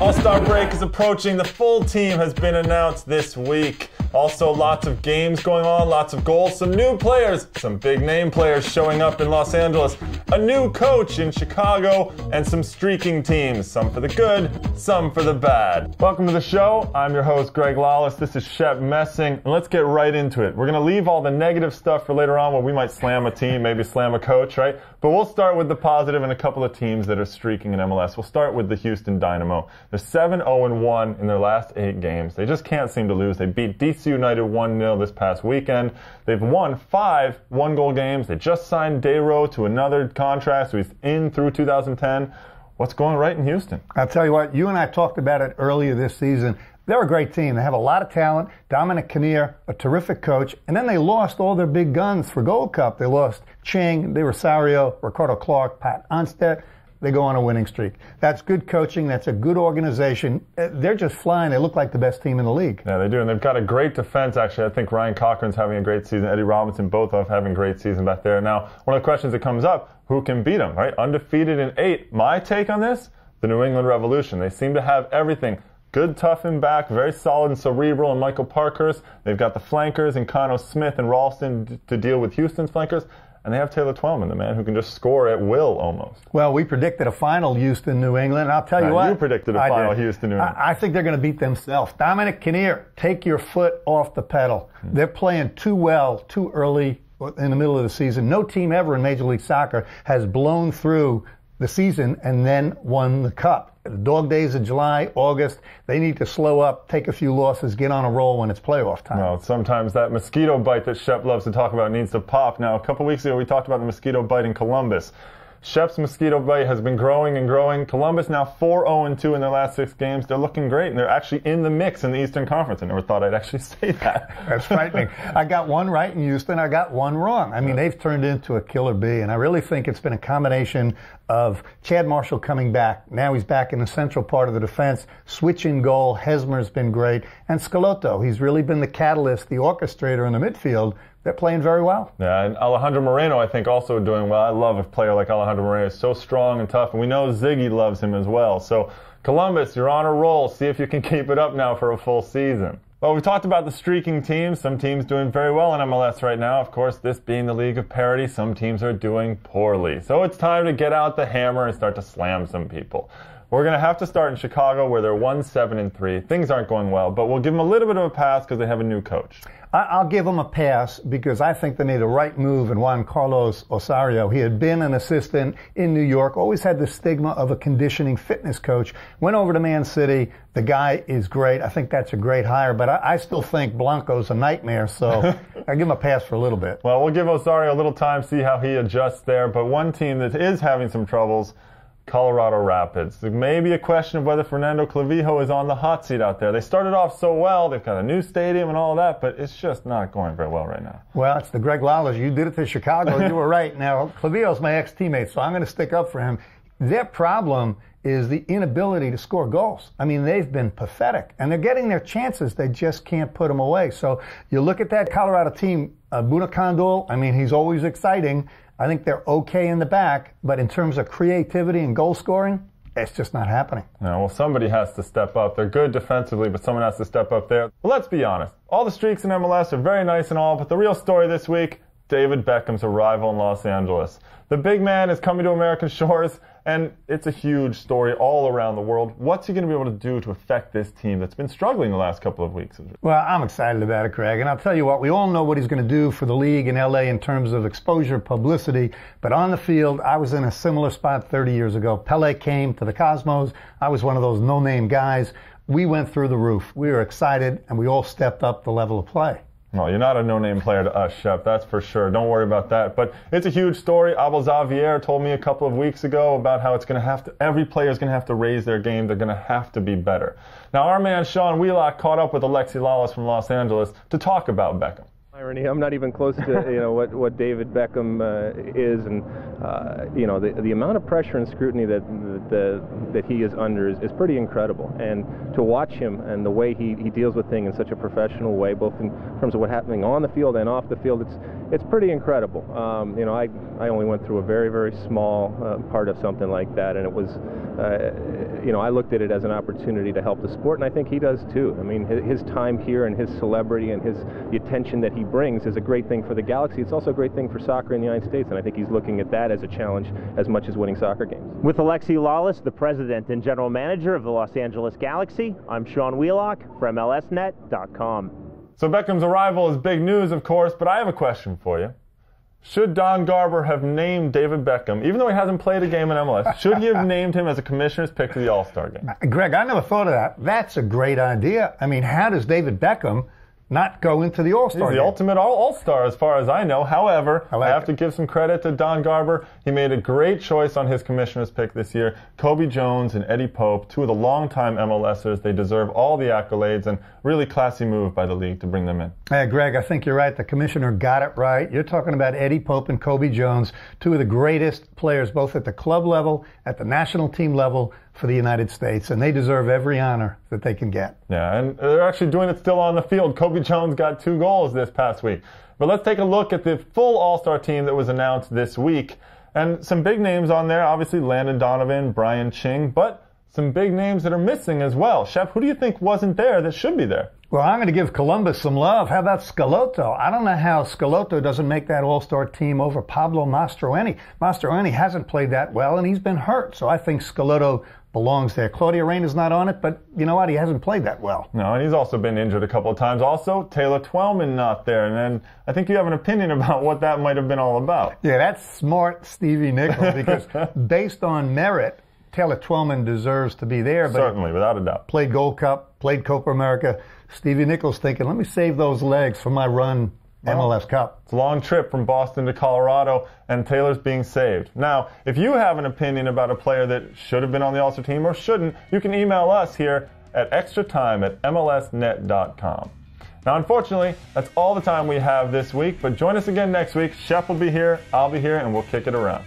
All Star break is approaching. The full team has been announced this week. Also, lots of games going on, lots of goals, some new players, some big name players showing up in Los Angeles, a new coach in Chicago, and some streaking teams, some for the good, some for the bad. Welcome to the show. I'm your host, Greg Lalas. This is Shep Messing, and let's get right into it. We're going to leave all the negative stuff for later on where we might slam a team, maybe slam a coach, right? But we'll start with the positive and a couple of teams that are streaking in MLS. We'll start with the Houston Dynamo. They're 7-0-1 in their last 8 games. They just can't seem to lose. They beat DC United 1-0 this past weekend. They've won 5 one-goal games. They just signed Dayro to another contract, so he's in through 2010. What's going right in Houston? I'll tell you what, you and I talked about it earlier this season. They're a great team. They have a lot of talent. Dominic Kinnear, a terrific coach. And then they lost all their big guns for Gold Cup. They lost Ching, De Rosario, Ricardo Clark, Pat Onstedt. They go on a winning streak. That's good coaching. That's a good organization. They're just flying. They look like the best team in the league. Yeah, they do. And they've got a great defense, actually. I think Ryan Cochran's having a great season. Eddie Robinson, both of having a great season back there. Now, one of the questions that comes up, who can beat them, right? Undefeated in 8. My take on this, the New England Revolution. They seem to have everything. Good, tough and back, very solid and cerebral and Michael Parkhurst. They've got the flankers and Kano Smith and Ralston to deal with Houston's flankers. And they have Taylor Twellman, the man who can just score at will almost. Well, we predicted a final Houston-New England. I'll tell you what. You predicted a final Houston-New England. I think they're going to beat themselves. Dominic Kinnear, take your foot off the pedal. They're playing too well, too early in the middle of the season. No team ever in Major League Soccer has blown through the season and then won the cup. The dog days of July, August, they need to slow up, take a few losses, get on a roll when it's playoff time. Well, sometimes that mosquito bite that Shep loves to talk about needs to pop. Now, a couple weeks ago, we talked about the mosquito bite in Columbus. Shep's mosquito bite has been growing and growing. Columbus now 4-0-2 in their last 6 games. They're looking great, and they're actually in the mix in the Eastern Conference. I never thought I'd actually say that. That's frightening. I got one right in Houston. I got one wrong. I mean, they've turned into a killer bee, and I really think it's been a combination of Chad Marshall coming back. Now he's back in the central part of the defense. Switch in goal. Hesmer's been great. And Schelotto, he's really been the catalyst, the orchestrator in the midfield. They're playing very well. Yeah, and Alejandro Moreno, I think, also doing well. I love a player like Alejandro Moreno. He's so strong and tough, and we know Ziggy loves him as well. So, Columbus, you're on a roll. See if you can keep it up now for a full season. Well, we talked about the streaking teams. Some teams doing very well in MLS right now. Of course, this being the league of parity, some teams are doing poorly. So it's time to get out the hammer and start to slam some people. We're going to have to start in Chicago where they're 1-7-3. Things aren't going well, but we'll give them a little bit of a pass because they have a new coach. I'll give them a pass because I think they made the right move in Juan Carlos Osorio. He had been an assistant in New York, always had the stigma of a conditioning fitness coach. Went over to Man City. The guy is great. I think that's a great hire, but I still think Blanco's a nightmare, so I'll give him a pass for a little bit. Well, we'll give Osorio a little time, see how he adjusts there, but one team that is having some troubles, Colorado Rapids. It may be a question of whether Fernando Clavijo is on the hot seat out there. They started off so well. They've got a new stadium and all that, but it's just not going very well right now. Well, it's the Greg Lalas. You did it to Chicago. You were right. Now, Clavijo's my ex-teammate, so I'm going to stick up for him. Their problem is the inability to score goals. I mean, they've been pathetic, and they're getting their chances. They just can't put them away. So you look at that Colorado team, Bunacandol, I mean, he's always exciting. I think they're okay in the back, but in terms of creativity and goal scoring, it's just not happening. Yeah, well, somebody has to step up. They're good defensively, but someone has to step up there. Well, let's be honest. All the streaks in MLS are very nice and all, but the real story this week, David Beckham's arrival in Los Angeles. The big man is coming to American shores, and it's a huge story all around the world. What's he going to be able to do to affect this team that's been struggling the last couple of weeks? Well, I'm excited about it, Craig. And I'll tell you what, we all know what he's going to do for the league in L.A. in terms of exposure, publicity. But on the field, I was in a similar spot 30 years ago. Pele came to the Cosmos. I was one of those no-name guys. We went through the roof. We were excited, and we all stepped up the level of play. Well, you're not a no-name player to us, Shep, that's for sure. Don't worry about that. But it's a huge story. Abel Xavier told me a couple of weeks ago about how it's going to have to, every player is going to have to raise their game. They're going to have to be better. Now, our man Sean Wheelock caught up with Alexi Lalas from Los Angeles to talk about Beckham. Irony. I'm not even close to what David Beckham is, and the amount of pressure and scrutiny that he is under is pretty incredible. And to watch him and the way he deals with things in such a professional way, both in terms of what's happening on the field and off the field, it's pretty incredible. I only went through a very, very small part of something like that, and it was I looked at it as an opportunity to help the sport, and I think he does too. I mean, his time here and his celebrity and the attention that he brings is a great thing for the Galaxy. It's also a great thing for soccer in the United States, and I think he's looking at that as a challenge as much as winning soccer games. With Alexi Lalas, the president and general manager of the Los Angeles Galaxy, I'm Sean Wheelock for MLSnet.com. So Beckham's arrival is big news, of course, but I have a question for you. Should Don Garber have named David Beckham, even though he hasn't played a game in MLS, should he have named him as a commissioner's pick to the All Star game? Greg, I never thought of that. That's a great idea. I mean, how does David Beckham not go into the All Star game? He's the ultimate All Star as far as I know. However, I have to give some credit to Don Garber. He made a great choice on his commissioner's pick this year. Kobe Jones and Eddie Pope, two of the longtime MLSers. They deserve all the accolades, and really classy move by the league to bring them in. Hey, Greg, I think you're right. The commissioner got it right. You're talking about Eddie Pope and Kobe Jones, two of the greatest players, both at the club level, at the national team level for the United States, and they deserve every honor that they can get. Yeah, and they're actually doing it still on the field. Kobe Jones got 2 goals this past week. But let's take a look at the full All-Star team that was announced this week. And some big names on there, obviously Landon Donovan, Brian Ching, but some big names that are missing as well. Shep, who do you think wasn't there that should be there? Well, I'm going to give Columbus some love. How about Schelotto? I don't know how Schelotto doesn't make that All-Star team over Pablo Mastroeni. Mastroeni hasn't played that well, and he's been hurt. So I think Schelotto belongs there. Claudio Reyna's not on it, but you know what? He hasn't played that well. No, and he's also been injured a couple of times. Also, Taylor Twellman not there. And then I think you have an opinion about what that might have been all about. Yeah, that's smart Stevie Nichols, because based on merit, Taylor Twellman deserves to be there. But certainly, without a doubt. Played Gold Cup, played Copa America. Stevie Nichols thinking, let me save those legs for my run MLS Cup. It's a long trip from Boston to Colorado, and Taylor's being saved. Now, if you have an opinion about a player that should have been on the All-Star team or shouldn't, you can email us here at extratime@mlsnet.com. Now, unfortunately, that's all the time we have this week, but join us again next week. Shep will be here, I'll be here, and we'll kick it around.